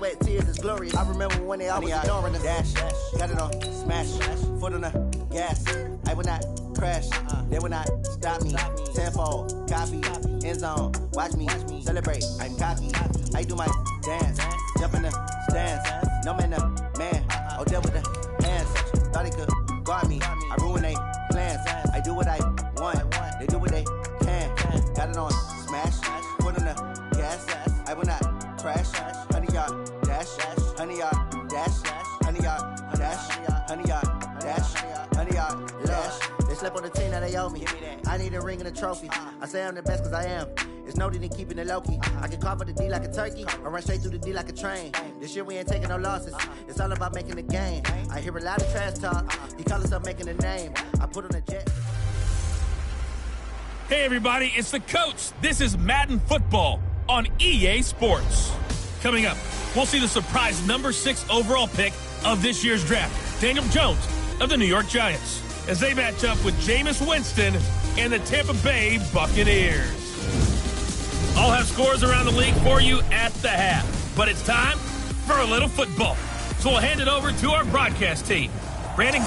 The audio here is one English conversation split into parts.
sweat, tears is glorious. I remember when they always ignoring the dash. Got it on, smash, foot on the gas. I will not crash, they will not stop me. Tenfold, copy, end zone, watch me celebrate. I'm cocky, I do my dance, jump in the stands. No man, man, oh there with the hands. Thought he could guard me, I ruin they plans. I do what I want, they do what they can. Got it on, smash, foot on the gas. I will not crash, 100-yard dash, 100-yard dash, 100-yard dash, 100-yard dash, 100-yard dash. They slept on the team that they owe me. I need a ring and a trophy. I say I'm the best cause I am. It's noted in keeping it low-key. I can carve for the D like a turkey, or run straight through the D like a train. This year we ain't taking no losses. It's all about making the game. I hear a lot of trash talk. He call himself making a name. I put on a jet. Hey everybody, it's the coach. This is Madden Football on EA Sports. Coming up, we'll see the surprise number 6 overall pick of this year's draft, Daniel Jones of the New York Giants, as they match up with Jameis Winston and the Tampa Bay Buccaneers. I'll have scores around the league for you at the half, but it's time for a little football. So we'll hand it over to our broadcast team. Brandon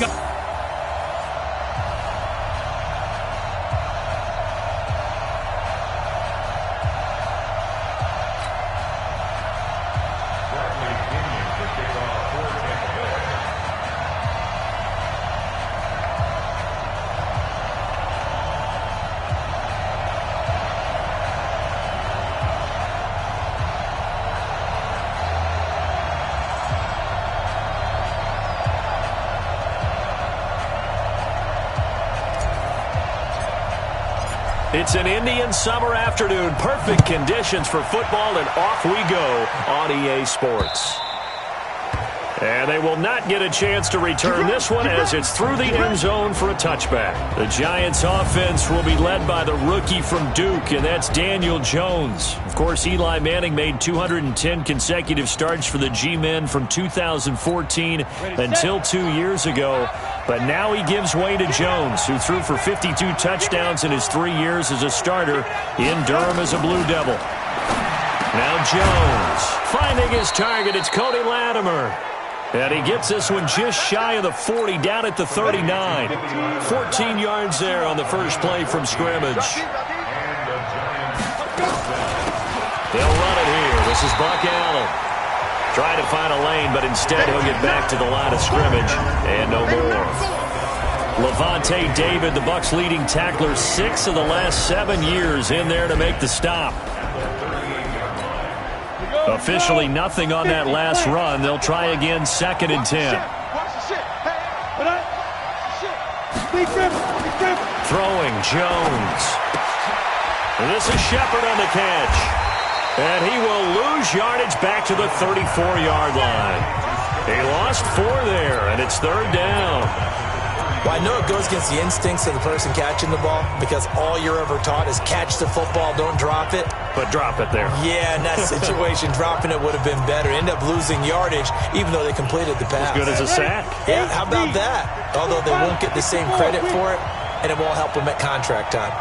It's an Indian summer afternoon. Perfect conditions for football, and off we go on EA Sports. And they will not get a chance to return this one as it's through the end zone for a touchback. The Giants offense will be led by the rookie from Duke, and that's Daniel Jones. Of course, Eli Manning made 210 consecutive starts for the G-Men from 2014 until 2 years ago. But now he gives way to Jones, who threw for 52 touchdowns in his 3 years as a starter in Durham as a Blue Devil. Now Jones finding his target. It's Cody Latimer. And he gets this one just shy of the 40, down at the 39. 14 yards there on the first play from scrimmage. They'll run it here. This is Buck Allen. Trying to find a lane, but instead he'll get back to the line of scrimmage. And no more. Levante David, the Bucs' leading tackler, 6 of the last 7 years in there to make the stop. Officially nothing on that last run. They'll try again, 2nd and 10. Throwing Jones. This is Shepard on the catch. And he will lose yardage back to the 34-yard line. He lost 4 there, and it's 3rd down. Well, I know it goes against the instincts of the person catching the ball because all you're ever taught is catch the football, don't drop it. But drop it there. Yeah, in that situation, dropping it would have been better. End up losing yardage, even though they completed the pass. As good as a sack. Yeah, how about that? Although they won't get the same credit for it, and it won't help them at contract time.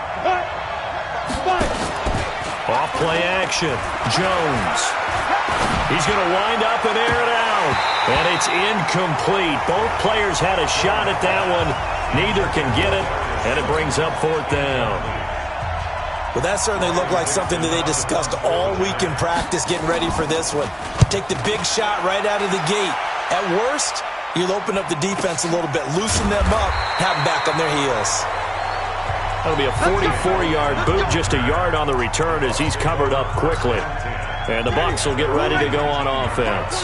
Off play action. Jones. He's going to wind up and air it out. And it's incomplete. Both players had a shot at that one. Neither can get it, and it brings up 4th down. Well, that certainly looked like something that they discussed all week in practice getting ready for this one. Take the big shot right out of the gate. At worst, you'll open up the defense a little bit, loosen them up, have them back on their heels. That'll be a 44-yard boot, just a yard on the return as he's covered up quickly. And the Bucs will get ready to go on offense.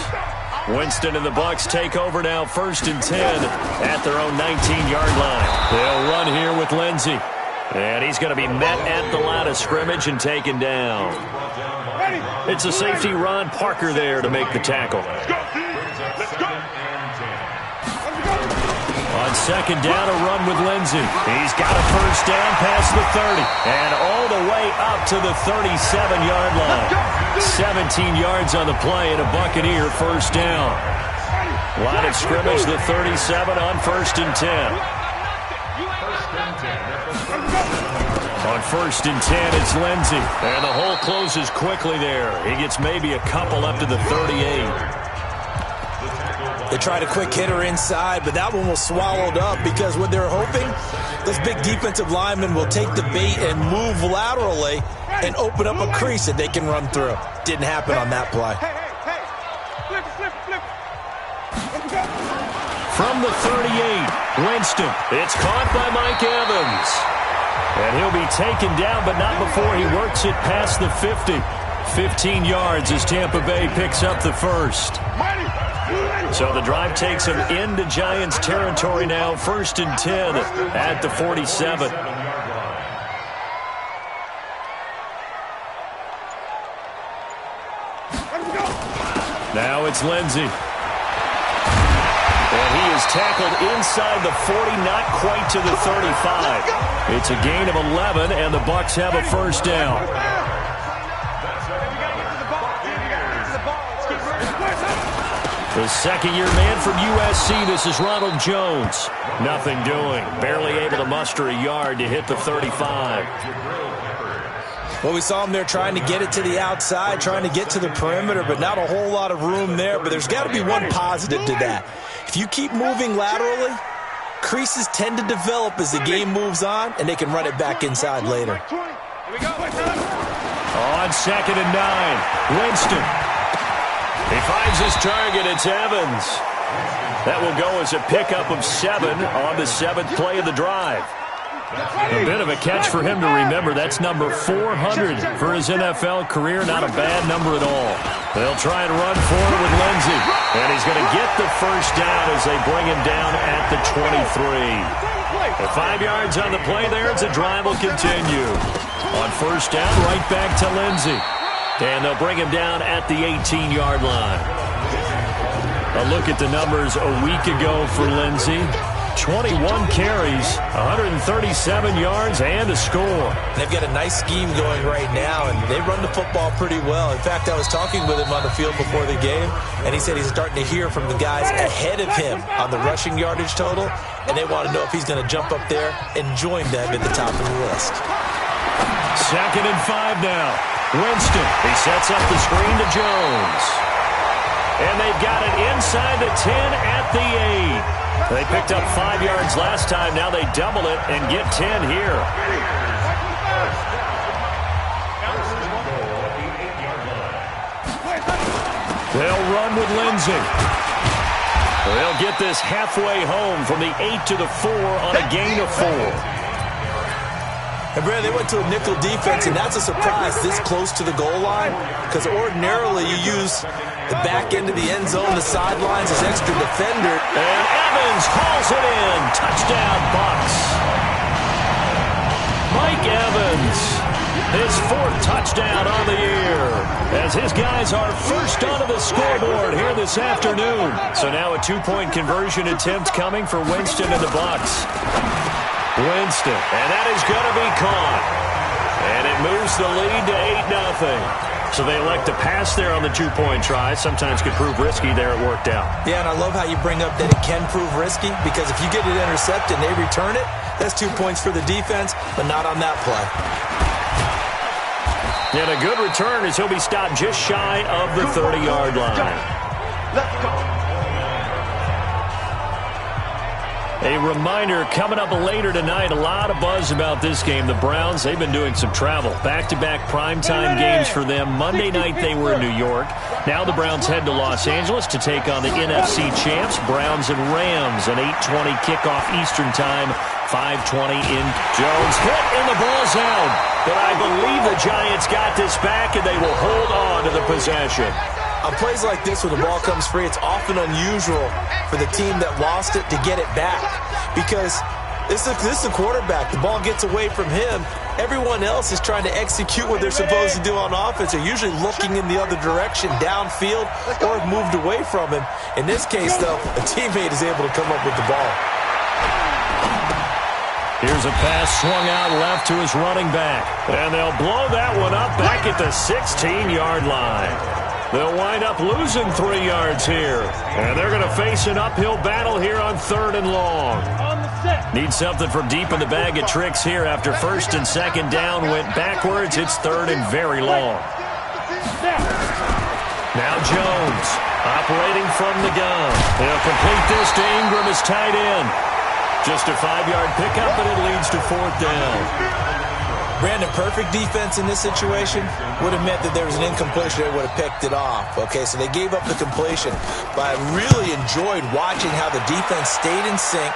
Winston and the Bucs take over now, 1st and 10 at their own 19-yard line. They'll run here with Lindsey. And he's going to be met at the line of scrimmage and taken down. It's a safety, Ron Parker, there to make the tackle. On 2nd down, a run with Lindsey. He's got a 1st down past the 30. And all the way up to the 37-yard line. 17 yards on the play and a Buccaneer 1st down. Line of scrimmage, the 37 on 1st and 10. On 1st and 10, it's Lindsey. And the hole closes quickly there. He gets maybe a couple up to the 38. They tried a quick hitter inside, but that one was swallowed up because what they're hoping, those big defensive linemen will take the bait and move laterally and open up a crease that they can run through. Didn't happen on that play. From the 38, Winston. It's caught by Mike Evans. And he'll be taken down, but not before he works it past the 50. 15 yards as Tampa Bay picks up the first. So the drive takes him into Giants territory now. 1st and 10 at the 47. Now it's Lindsey. And he is tackled inside the 40, not quite to the 35. It's a gain of 11, and the Bucs have a first down. The second-year man from USC, this is Ronald Jones. Nothing doing. Barely able to muster a yard to hit the 35. Well, we saw him there trying to get it to the outside, trying to get to the perimeter, but not a whole lot of room there. But there's got to be one positive to that. If you keep moving laterally, creases tend to develop as the game moves on, and they can run it back inside later. On 2nd and 9, Winston. He finds his target. It's Evans. That will go as a pickup of 7 on the 7th play of the drive. A bit of a catch for him to remember. That's number 400 for his NFL career. Not a bad number at all. They'll try and run forward with Lindsey. And he's going to get the first down as they bring him down at the 23. And 5 yards on the play there as the drive will continue. On 1st down, right back to Lindsey. And they'll bring him down at the 18-yard line. A look at the numbers a week ago for Lindsey. 21 carries, 137 yards, and a score. They've got a nice scheme going right now, and they run the football pretty well. In fact, I was talking with him on the field before the game, and he said he's starting to hear from the guys ahead of him on the rushing yardage total, and they want to know if he's going to jump up there and join them at the top of the list. 2nd and 5 now. Winston, he sets up the screen to Jones. And they've got it inside the 10 at the 8. They picked up 5 yards last time. Now they double it and get 10 here. They'll run with Lindsey. They'll get this halfway home from the 8 to the 4 on a gain of 4. And Brad, they went to a nickel defense, and that's a surprise this close to the goal line, because ordinarily you use the back end of the end zone, the sidelines as extra defender. And Evans hauls it in. Touchdown, Bucs. Mike Evans, his 4th touchdown on the year, as his guys are first onto the scoreboard here this afternoon. So now a 2-point conversion attempt coming for Winston and the Bucs. Winston, and that is going to be caught. And it moves the lead to 8-0. So they elect to pass there on the 2-point try. Sometimes could prove risky. There it worked out. Yeah, and I love how you bring up that it can prove risky, because if you get it intercepted and they return it, that's 2 points for the defense, but not on that play. And a good return as he'll be stopped just shy of the 30-yard line. Let's go. A reminder, coming up later tonight, a lot of buzz about this game. The Browns, they've been doing some travel. Back-to-back primetime games for them. Monday night they were in New York. Now the Browns head to Los Angeles to take on the NFC champs, Browns and Rams. An 8:20 kickoff Eastern time, 5:20 in. Jones hit and the ball's out. But I believe the Giants got this back and they will hold on to the possession. On plays like this, when the ball comes free, it's often unusual for the team that lost it to get it back, because this is the quarterback. The ball gets away from him. Everyone else is trying to execute what they're supposed to do on offense. They're usually looking in the other direction, downfield, or have moved away from him. In this case, though, a teammate is able to come up with the ball. Here's a pass swung out left to his running back. And they'll blow that one up back at the 16-yard line. They'll wind up losing 3 yards here. And they're going to face an uphill battle here on 3rd and long. Need something from deep in the bag of tricks here after first and second down went backwards. It's third and very long. Now Jones operating from the gun. He'll complete this to Ingram as tight end. Just a 5-yard pickup, and it leads to fourth down. Brandon, perfect defense in this situation would have meant that there was an incompletion. They would have picked it off. Okay, so they gave up the completion. But I really enjoyed watching how the defense stayed in sync,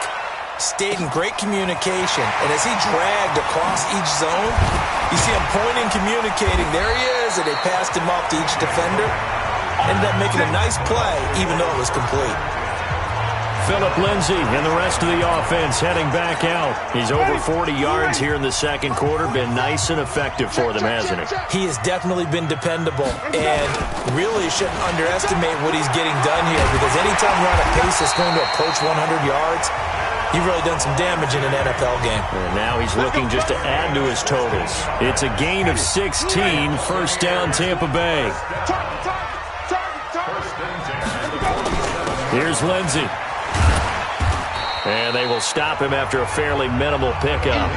stayed in great communication. And as he dragged across each zone, you see him pointing, communicating. There he is, and they passed him off to each defender. Ended up making a nice play, even though it was complete. Phillip Lindsay and the rest of the offense heading back out. He's over 40 yards here in the second quarter. Been nice and effective for them, hasn't he? He has definitely been dependable, and really shouldn't underestimate what he's getting done here, because anytime you're on a pace that's going to approach 100 yards, you've really done some damage in an NFL game. And now he's looking just to add to his totals. It's a gain of 16, first down Tampa Bay. Here's Lindsay. And they will stop him after a fairly minimal pickup.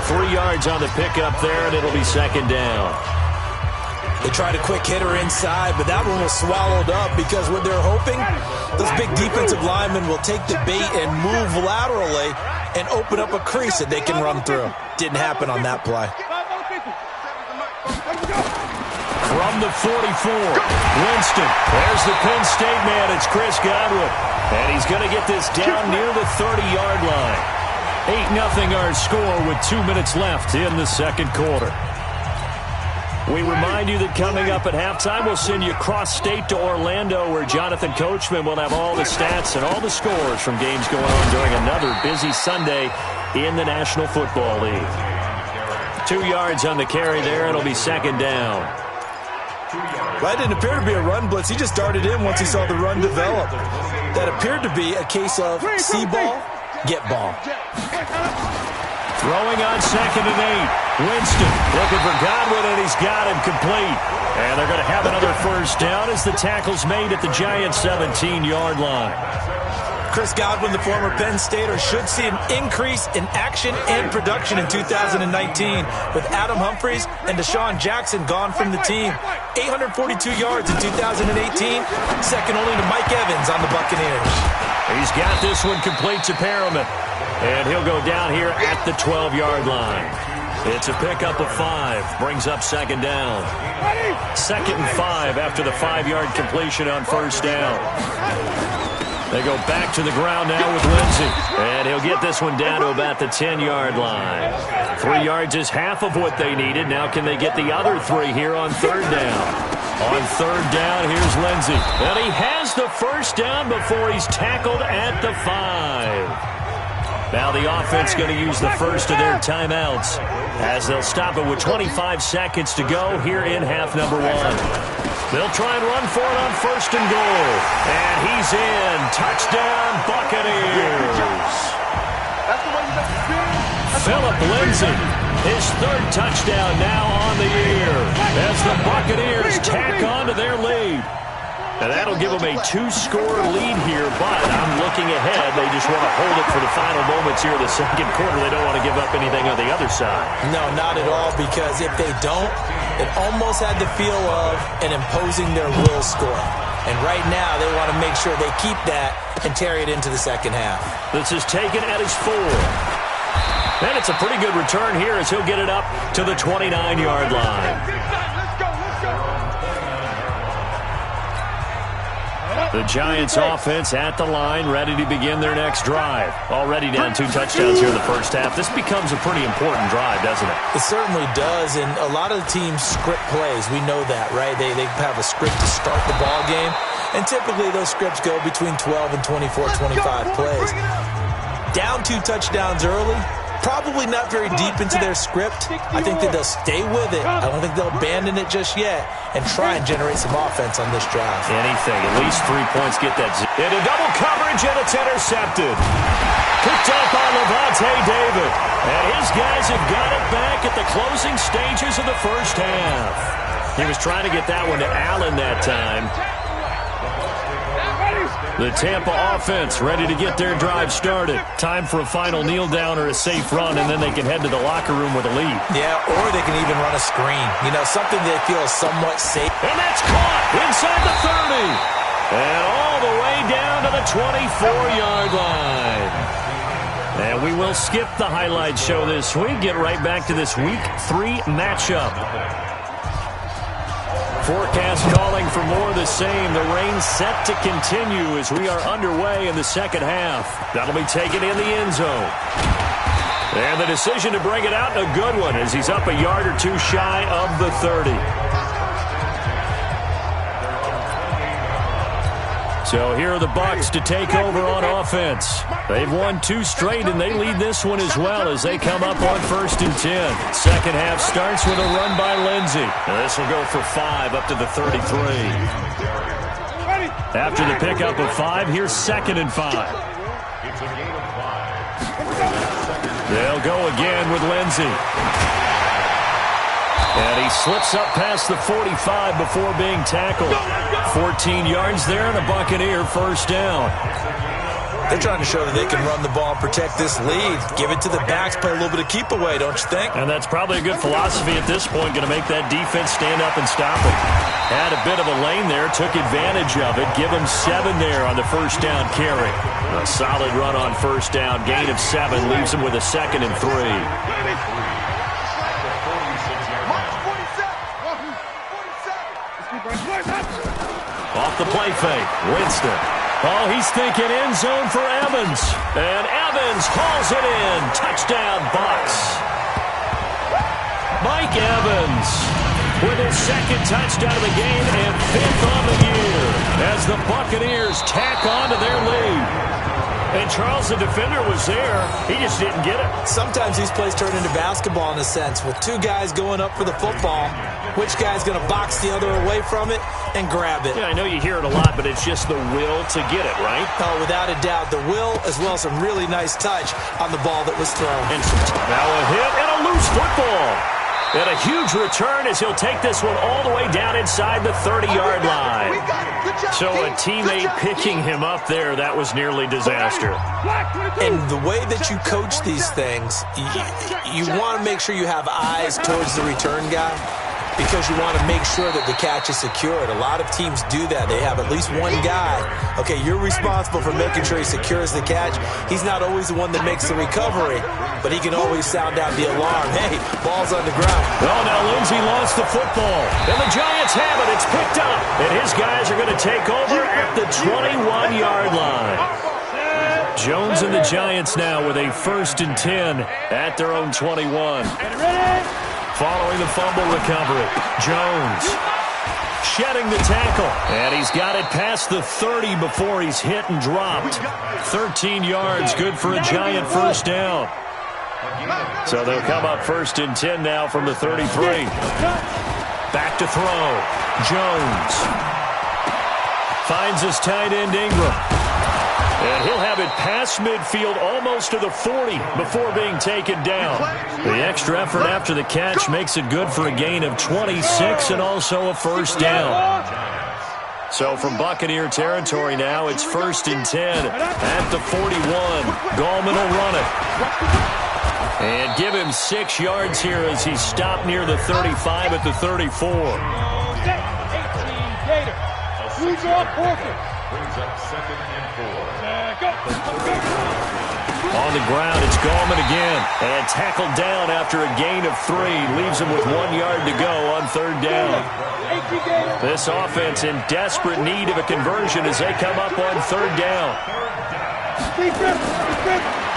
3 yards on the pickup there, and it'll be second down. They tried a quick hitter inside, but that one was swallowed up because what they're hoping, those big defensive linemen will take the bait and move laterally and open up a crease that they can run through. Didn't happen on that play. From the 44, Winston. There's the Penn State man. It's Chris Godwin. And he's going to get this down near the 30-yard line. 8-0 our score with 2 minutes left in the second quarter. We remind you that coming up at halftime, we'll send you cross-state to Orlando, where Jonathan Coachman will have all the stats and all the scores from games going on during another busy Sunday in the National Football League. 2 yards on the carry there. It'll be second down. Well, that didn't appear to be a run blitz. He just darted in once he saw the run develop. That appeared to be a case of see ball, get ball. Throwing on second and 8. Winston looking for Godwin, and he's got him complete. And they're going to have another first down as the tackle's made at the Giants' 17-yard line. Chris Godwin, the former Penn Stater, should see an increase in action and production in 2019 with Adam Humphries and Deshaun Jackson gone from the team. 842 yards in 2018, second only to Mike Evans on the Buccaneers. He's got this one complete to Perriman, and he'll go down here at the 12-yard line. It's a pickup of 5, brings up second down. Second and 5 after the 5-yard completion on first down. They go back to the ground now with Lindsay. And he'll get this one down to about the 10-yard line. 3 yards is half of what they needed. Now can they get the other 3 here on third down? On third down, here's Lindsay. And he has the first down before he's tackled at the 5. Now the offense going to use the first of their timeouts as they'll stop it with 25 seconds to go here in half number 1. They'll try and run for it on first and goal. And he's in. Touchdown, Buccaneers. Phillip Lindsay, his third touchdown now on the year as the Buccaneers tack on to their lead. And that'll give them a 2-score lead here, but I'm looking ahead. They just want to hold it for the final moments here of the second quarter. They don't want to give up anything on the other side. No, not at all, because if they don't, it almost had the feel of an imposing their will score. And right now, they want to make sure they keep that and carry it into the second half. This is taken at his 4. And it's a pretty good return here as he'll get it up to the 29-yard line. The Giants offense at the line, ready to begin their next drive. Already down 2 touchdowns here in the first half. This becomes a pretty important drive, doesn't it? It certainly does, and a lot of the teams script plays. We know that, right? They have a script to start the ball game, and typically those scripts go between 12 and 24, 25 plays. Down 2 touchdowns early, probably not very deep into their script. I think that they'll stay with it. I don't think they'll abandon it just yet and try and generate some offense on this drive. Anything. At least 3 points get that. Into double coverage, and it's intercepted. Picked up by Levante David. And his guys have got it back at the closing stages of the first half. He was trying to get that one to Allen that time. The Tampa offense ready to get their drive started. Time for a final kneel down or a safe run, and then they can head to the locker room with a lead. Yeah, or they can even run a screen. You know, something they feel is somewhat safe. And that's caught inside the 30. And all the way down to the 24-yard line. And we will skip the highlight show this week. Get right back to this Week 3 matchup. Forecast calling for more of the same. The rain set to continue as we are underway in the second half. That'll be taken in the end zone. And the decision to bring it out, a good one, as he's up a yard or two shy of the 30. So here are the Bucs to take over on offense. They've won 2 straight, and they lead this one as well as they come up on 1st and 10. Second half starts with a run by Lindsey. And this will go for 5 up to the 33. After the pickup of 5, here's 2nd and 5. They'll go again with Lindsey. And he slips up past the 45 before being tackled. 14 yards there and a Buccaneer first down. They're trying to show that they can run the ball and protect this lead. Give it to the backs, play a little bit of keep away, don't you think? And that's probably a good philosophy at this point, going to make that defense stand up and stop it. Had a bit of a lane there, took advantage of it. Give him 7 there on the first down carry. A solid run on first down, gain of 7, leaves him with a 2nd and 3. Off the play fake, Winston. Oh, he's thinking end zone for Evans. And Evans hauls it in. Touchdown, Bucs. Mike Evans with his 2nd touchdown of the game and 5th on the year as the Buccaneers tack on to their lead. And Charles, the defender, was there. He just didn't get it. Sometimes these plays turn into basketball in a sense, with 2 guys going up for the football. Which guy's going to box the other away from it and grab it? Yeah, I know you hear it a lot, but it's just the will to get it, right? Oh, without a doubt. The will, as well as some really nice touch on the ball that was thrown. And now a hit and a loose football. And a huge return as he'll take this one all the way down inside the 30-yard line. So a teammate picking him up there, that was nearly disaster. And the way that you coach these things, you want to make sure you have eyes towards the return guy, because you want to make sure that the catch is secured. A lot of teams do that. They have at least one guy. Okay, you're responsible for making sure he secures the catch. He's not always the one that makes the recovery, but he can always sound out the alarm. Hey, ball's on the ground. Oh, now Lindsey lost the football. And the Giants have it. It's picked up. And his guys are going to take over at the 21-yard line. Jones and the Giants now with a 1st and 10 at their own 21. Following the fumble recovery, Jones shedding the tackle. And he's got it past the 30 before he's hit and dropped. 13 yards, good for a Giant first down. So they'll come up 1st and 10 now from the 33. Back to throw. Jones finds his tight end Ingram. And he'll have it past midfield almost to the 40 before being taken down. The extra effort after the catch makes it good for a gain of 26 and also a first down. So from Buccaneer territory now, it's 1st and 10 at the 41. Gallman will run it. And give him 6 yards here as he's stopped near the 35 at the 34. 18 Gator. Who's off Horford? Brings up 2nd and 4. On the ground, it's Gallman again. And tackled down after a gain of 3. Leaves him with 1 yard to go on 3rd down. This offense in desperate need of a conversion as they come up on 3rd down.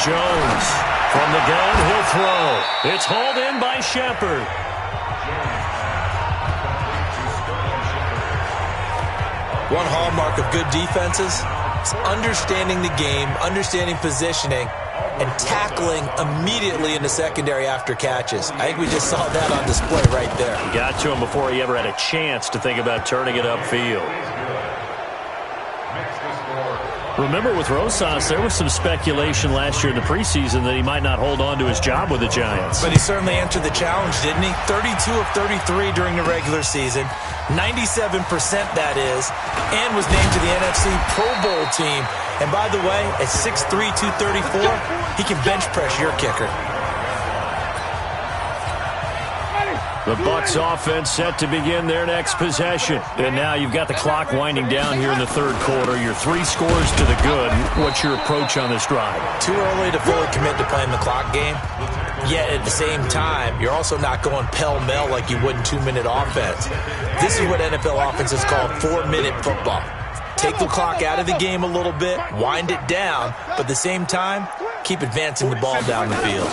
Jones from the gun, he'll throw. It's hauled in by Shepard. One hallmark of good defenses is understanding the game, understanding positioning, and tackling immediately in the secondary after catches. I think we just saw that on display right there. He got to him before he ever had a chance to think about turning it upfield. Remember with Rosas, there was some speculation last year in the preseason that he might not hold on to his job with the Giants. But he certainly answered the challenge, didn't he? 32 of 33 during the regular season, 97% that is, and was named to the NFC Pro Bowl team. And by the way, at 6'3", 234, he can bench press your kicker. The Bucs offense set to begin their next possession. And now you've got the clock winding down here in the third quarter. You're 3 scores to the good. What's your approach on this drive? Too early to fully commit to playing the clock game. Yet at the same time, you're also not going pell-mell like you would in 2-minute offense. This is what NFL offenses call 4-minute football. Take the clock out of the game a little bit, wind it down, but at the same time, keep advancing the ball down the field.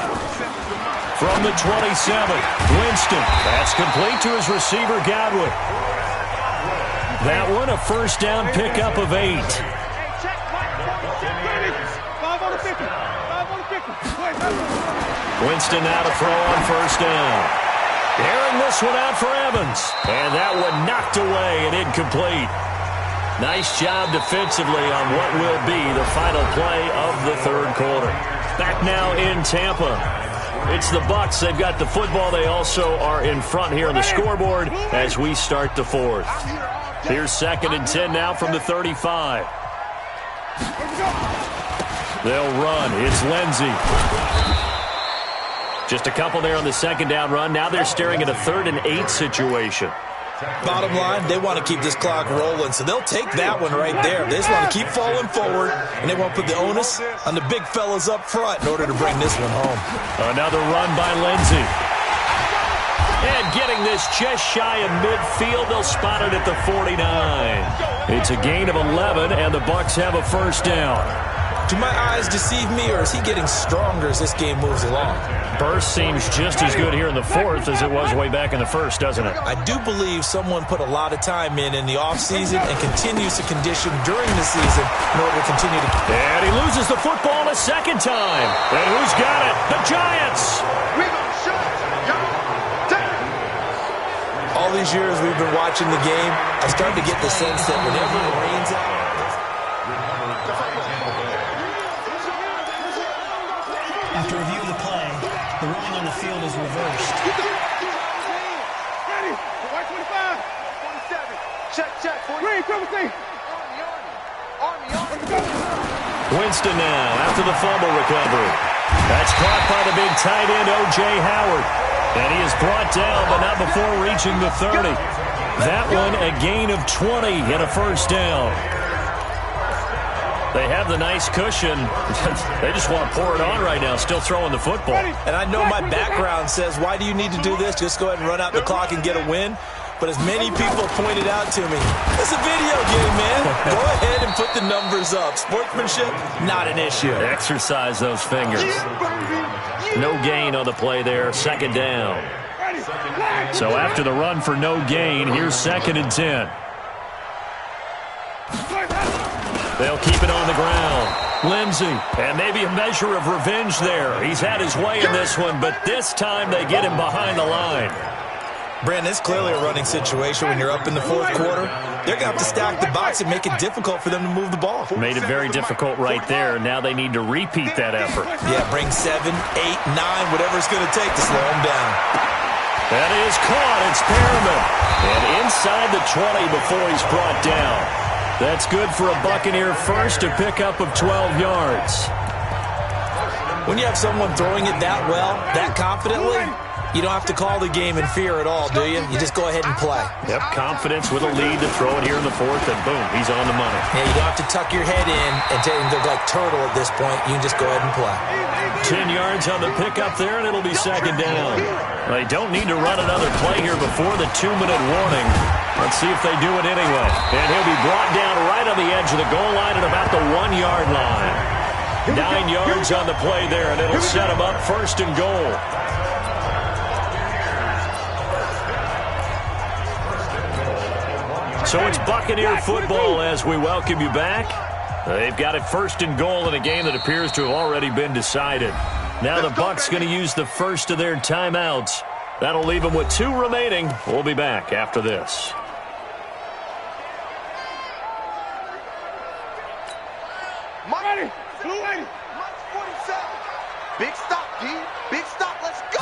From the 27, Winston. That's complete to his receiver, Godwin. That one, a first down pickup of 8. Winston now to throw on first down. Airing this one out for Evans. And that one knocked away and incomplete. Nice job defensively on what will be the final play of the third quarter. Back now in Tampa. It's the Bucs. They've got the football. They also are in front here on the scoreboard as we start the fourth. Here's 2nd and 10 now from the 35. They'll run. It's Lindsey. Just a couple there on the second down run. Now they're staring at a 3rd and 8 situation. Bottom line, they want to keep this clock rolling, so they'll take that one right there. They just want to keep falling forward, and they want to put the onus on the big fellas up front in order to bring this one home. Another run by Lindsey. And getting this just shy of midfield, they'll spot it at the 49. It's a gain of 11, and the Bucs have a first down. Do my eyes deceive me, or is he getting stronger as this game moves along? Burst seems just as good here in the fourth as it was way back in the first, doesn't it? I do believe someone put a lot of time in the offseason and continues to condition during the season in order to continue to... And he loses the football a second time. And who's got it? The Giants! All these years we've been watching the game, I start to get the sense that whenever it rains out... After review of the play, the ruling on the field is reversed. Ready. White 25. 27. Check. Green, Army. Winston now after the fumble recovery. That's caught by the big tight end, O.J. Howard. And he is brought down, but not before reaching the 30. That one a gain of 20 and a first down. They have the nice cushion. They just want to pour it on right now, still throwing the football. And I know my background says, why do you need to do this? Just go ahead and run out the clock and get a win. But as many people pointed out to me, it's a video game, man. Go ahead and put the numbers up. Sportsmanship, not an issue. Exercise those fingers. No gain on the play there, second down. So after the run for no gain, here's 2nd and 10. They'll keep it on the ground. Lindsey, and maybe a measure of revenge there. He's had his way in this one, but this time they get him behind the line. Brandon, it's clearly a running situation when you're up in the fourth quarter. They're going to have to stack the box and make it difficult for them to move the ball. Made it very difficult right there. Now they need to repeat that effort. Yeah, bring 7, 8, 9, whatever it's going to take to slow them down. That is caught. It's Perriman. And inside the 20 before he's brought down. That's good for a Buccaneer first, a pickup of 12 yards. When you have someone throwing it that well, that confidently, you don't have to call the game in fear at all, do you? You just go ahead and play. Yep, confidence with a lead to throw it here in the fourth, and boom, he's on the money. Yeah, you don't have to tuck your head in and look like turtle at this point. You can just go ahead and play. 10 yards on the pickup there, and it'll be second down. They don't need to run another play here before the 2-minute warning. Let's see if they do it anyway. And he'll be brought down right on the edge of the goal line at about the 1-yard line. 9 yards on the play there, and it'll set him up first and goal. So it's Buccaneer football as we welcome you back. They've got it first and goal in a game that appears to have already been decided. Now the Bucs going to use the first of their timeouts. That'll leave them with 2 remaining. We'll be back after this. Ready. 280. Mike's 47. Big stop, D. Big stop. Let's go.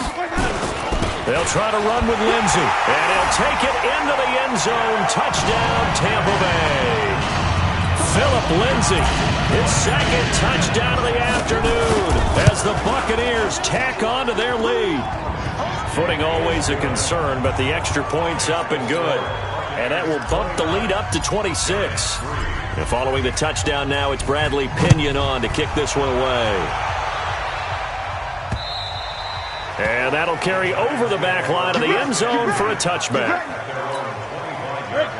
They'll try to run with Lindsey, and he'll take it into the end zone. Touchdown, Tampa Bay. Phillip Lindsay, his second touchdown of the afternoon as the Buccaneers tack on to their lead. Footing always a concern, but the extra point's up and good. And that will bump the lead up to 26. And following the touchdown now, it's Bradley Pinion on to kick this one away. And that'll carry over the back line of the end zone for a touchback.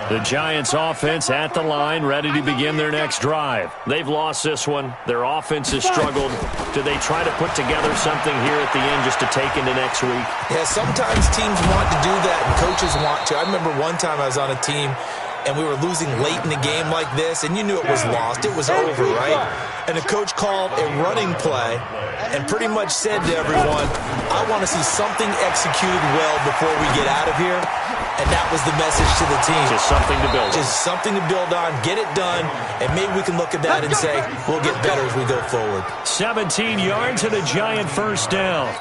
The Giants offense at the line, ready to begin their next drive. They've lost this one. Their offense has struggled. Do they try to put together something here at the end just to take into next week? Yeah, sometimes teams want to do that and coaches want to. I remember one time I was on a team and we were losing late in the game like this, and you knew it was lost. It was over, right? And the coach called a running play and pretty much said to everyone, I want to see something executed well before we get out of here. And that was the message to the team. Just something to build on. Just something to build on, get it done, and maybe we can look at that and say, we'll get better as we go forward. 17 yards and a Giant first down.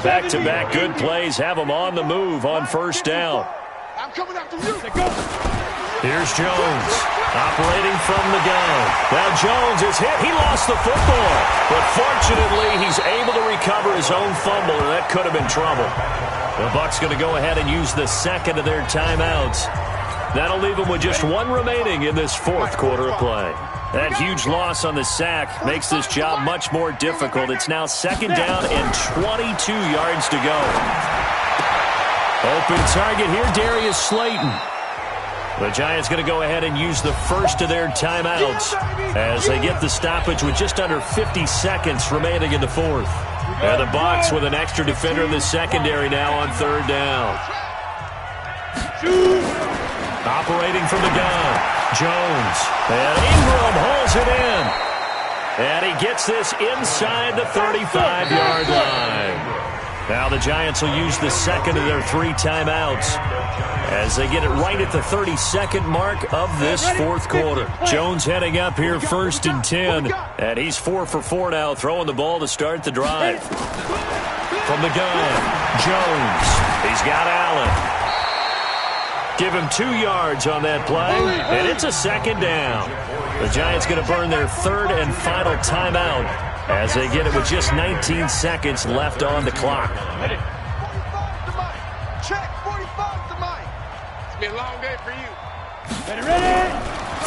Back-to-back good plays have them on the move on first down. I'm coming after you. Here's Jones, operating from the gun. Now Jones is hit. He lost the football, but fortunately he's able to recover his own fumble, and that could have been trouble. The Bucs going to go ahead and use the second of their timeouts. That'll leave them with just one remaining in this fourth quarter of play. That huge loss on the sack makes this job much more difficult. It's now second down and 22 yards to go. Open target here, Darius Slayton. The Giants going to go ahead and use the first of their timeouts as they get the stoppage with just under 50 seconds remaining in the fourth. And the Bucs with an extra defender in the secondary now on third down. Operating from the gun, Jones. And Ingram holds it in. And he gets this inside the 35-yard line. Now the Giants will use the second of their three timeouts as they get it right at the 32nd mark of this fourth quarter. Jones heading up here first and 10, and he's 4 for 4 now, throwing the ball to start the drive. From the gun, Jones. He's got Allen. Give him 2 yards on that play, and it's a second down. The Giants going to burn their third and final timeout as they get it with just 19 seconds left on the clock. 45 to Mike. Check, 45 to Mike. It's been a long day for you. Ready?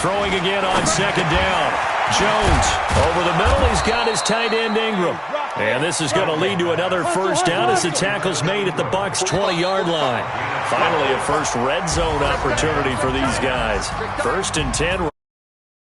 Throwing again on second down. Jones over the middle. He's got his tight end Ingram. And this is going to lead to another first down as the tackle's made at the Bucs' 20-yard line. Finally, a first red zone opportunity for these guys. First and 10.